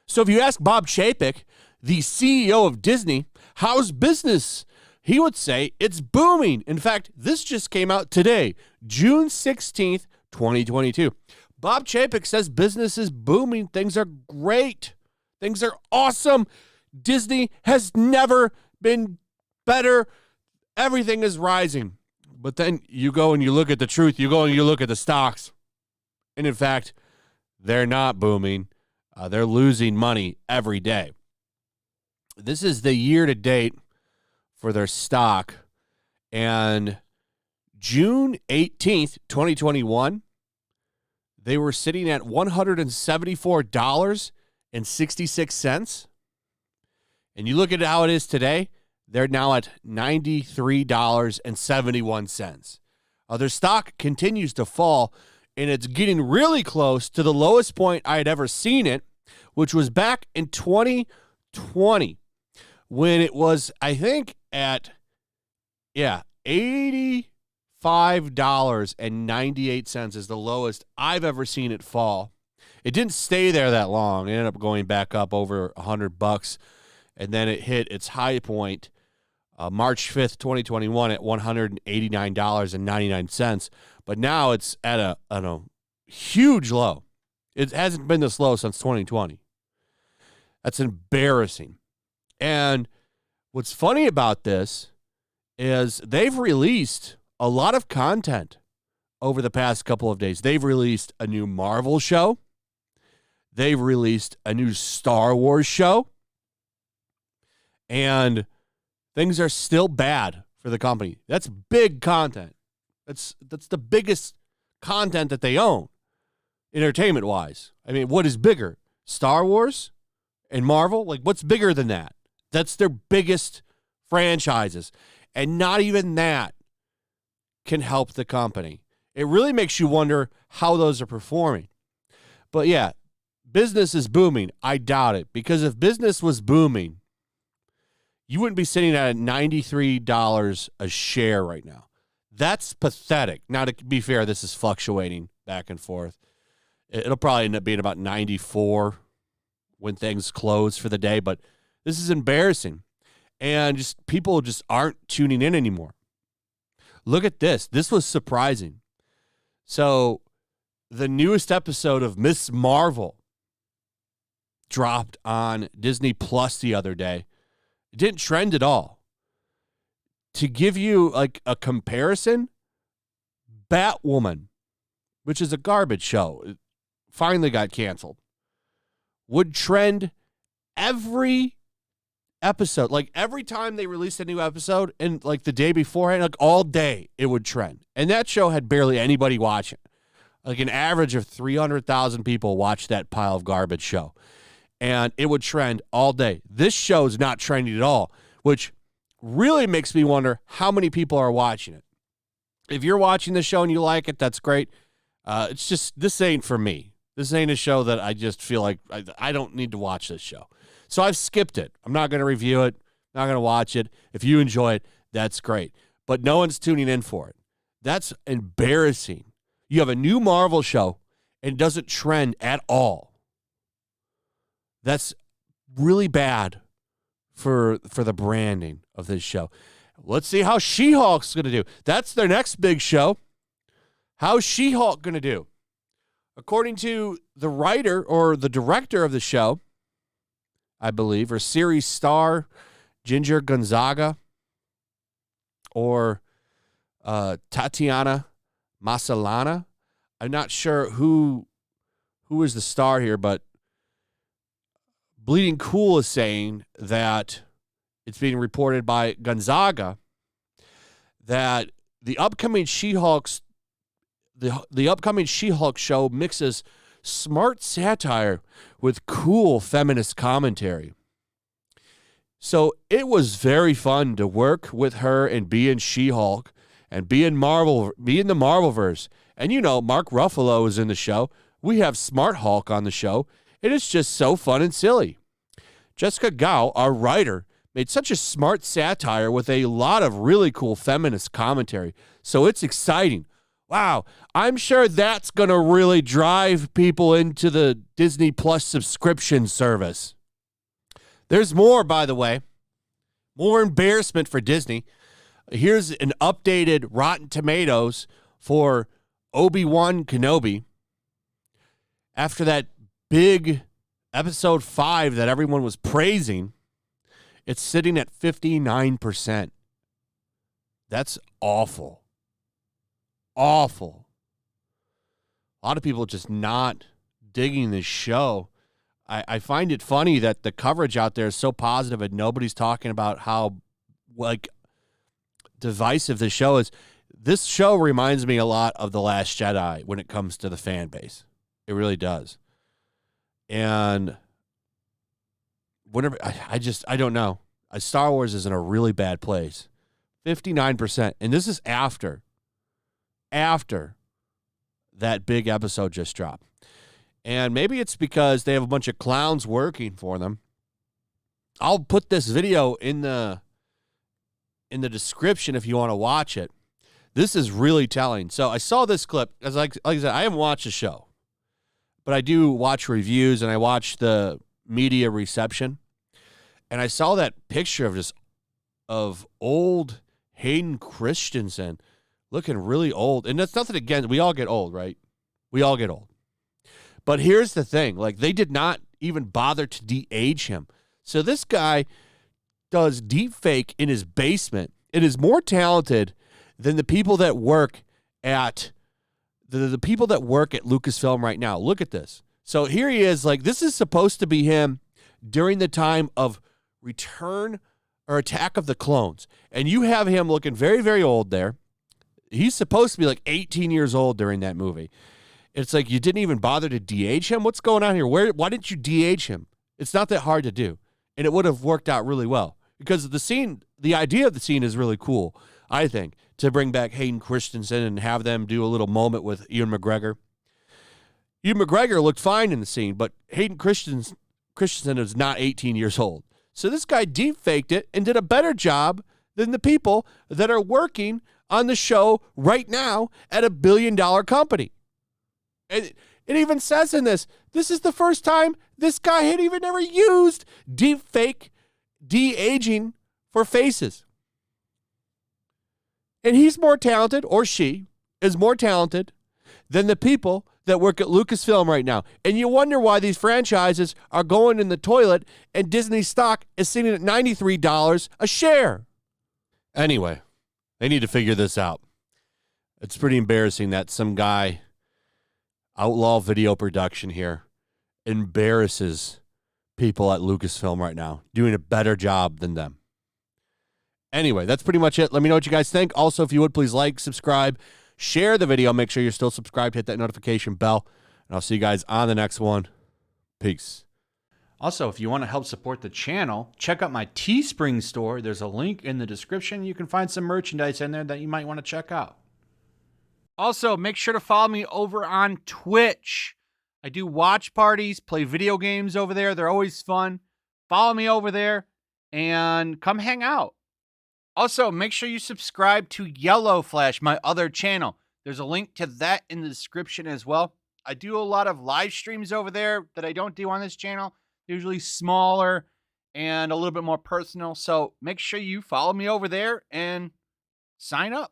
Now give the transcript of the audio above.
So if you ask Bob Chapek, the CEO of Disney, how's business? He would say it's booming. In fact, this just came out today, June 16th, 2022. Bob Chapek says business is booming. Things are great. Things are awesome. Disney has never been better. Everything is rising. But then you go and you look at the truth. You go and you look at the stocks. And in fact, they're not booming. They're losing money every day. This is the year to date for their stock. And June 18th, 2021, they were sitting at $174.66. And you look at how it is today, they're now at $93.71. Their stock continues to fall, and it's getting really close to the lowest point I had ever seen it, which was back in 2020, when it was, I think, at, $85.98 is the lowest I've ever seen it fall. It didn't stay there that long. It ended up going back up over $100, and then it hit its high point March 5th, 2021 at $189.99. But now it's at a huge low. It hasn't been this low since 2020. That's embarrassing. And what's funny about this is they've released a lot of content over the past couple of days. They've released a new Marvel show. They've released a new Star Wars show. And things are still bad for the company. That's big content. That's the biggest content that they own, entertainment-wise. I mean, what is bigger? Star Wars and Marvel? Like, what's bigger than that? That's their biggest franchises. And not even that can help the company. It really makes you wonder how those are performing. But yeah, business is booming. I doubt it. Because if business was booming, you wouldn't be sitting at $93 a share right now. That's pathetic. Now, to be fair, this is fluctuating back and forth. It'll probably end up being about 94 when things close for the day, but this is embarrassing. And just people just aren't tuning in anymore. Look at this. This was surprising. So the newest episode of Miss Marvel dropped on Disney Plus the other day. It didn't trend at all. To give you like a comparison, Batwoman, which is a garbage show, it finally got canceled, would trend every episode. Like every time they released a new episode and like the day beforehand, like all day it would trend. And that show had barely anybody watching. Like an average of 300,000 people watched that pile of garbage show. And it would trend all day. This show is not trending at all, which really makes me wonder how many people are watching it. If you're watching the show and you like it, that's great. It's just, this ain't for me. This ain't a show that I just feel like I don't need to watch this show. So I've skipped it. I'm not going to review it. Not going to watch it. If you enjoy it, that's great. But no one's tuning in for it. That's embarrassing. You have a new Marvel show and it doesn't trend at all. That's really bad for the branding of this show. Let's see how She-Hulk's going to do. That's their next big show. How's She-Hulk going to do? According to the writer or the director of the show, I believe, or series star Ginger Gonzaga or Tatiana Maslany. I'm not sure who is the star here, but Bleeding Cool is saying that it's being reported by Gonzaga that the upcoming She-Hulk's the upcoming She-Hulk show mixes smart satire with cool feminist commentary. So it was very fun to work with her and be in She-Hulk and be in the Marvelverse. And you know, Mark Ruffalo is in the show. We have Smart Hulk on the show. It is just so fun and silly. Jessica Gao, our writer, made such a smart satire with a lot of really cool feminist commentary. So it's exciting. Wow, I'm sure that's going to really drive people into the Disney Plus subscription service. There's more, by the way. More embarrassment for Disney. Here's an updated Rotten Tomatoes for Obi-Wan Kenobi. After that big episode 5 that everyone was praising, it's sitting at 59%. That's awful. Awful. A lot of people just not digging this show. I find it funny that the coverage out there is so positive and nobody's talking about how like divisive the show is. This show reminds me a lot of The Last Jedi when it comes to the fan base. It really does. And whenever I don't know. Star Wars is in a really bad place. 59%. And this is after that big episode just dropped. And maybe it's because they have a bunch of clowns working for them. I'll put this video in the description if you want to watch it. This is really telling. So I saw this clip. As like I said, I haven't watched the show, but I do watch reviews and I watch the media reception. And I saw that picture of old Hayden Christensen looking really old. And that's nothing against, we all get old, right? We all get old. But here's the thing, like they did not even bother to de-age him. So this guy does deep fake in his basement. It is more talented than the people that work at the people that work at Lucasfilm right now. Look at this. So here he is, like this is supposed to be him during the time of Return or Attack of the Clones. And you have him looking very, very old there. He's supposed to be like 18 years old during that movie. It's like you didn't even bother to de-age him. What's going on here? Why didn't you de-age him? It's not that hard to do. And it would have worked out really well. Because the idea of the scene is really cool, I think, to bring back Hayden Christensen and have them do a little moment with Ewan McGregor. Ewan McGregor looked fine in the scene, but Hayden Christensen is not 18 years old. So this guy deep-faked it and did a better job than the people that are working on the show right now at a billion-dollar company. And it even says in this is the first time this guy had even ever used deep fake de-aging for faces. And he's more talented, or she is more talented than the people that work at Lucasfilm right now. And you wonder why these franchises are going in the toilet and Disney stock is sitting at $93 a share. Anyway, they need to figure this out. It's pretty embarrassing that some guy, Outlaw Video Production here, embarrasses people at Lucasfilm right now, doing a better job than them. Anyway, that's pretty much it. Let me know what you guys think. Also, if you would, please like, subscribe, share the video. Make sure you're still subscribed. Hit that notification bell. And I'll see you guys on the next one. Peace. Also, if you want to help support the channel, check out my Teespring store. There's a link in the description. You can find some merchandise in there that you might want to check out. Also, make sure to follow me over on Twitch. I do watch parties, play video games over there. They're always fun. Follow me over there and come hang out. Also, make sure you subscribe to YellowFlash, my other channel. There's a link to that in the description as well. I do a lot of live streams over there that I don't do on this channel. They're usually smaller and a little bit more personal. So make sure you follow me over there and sign up.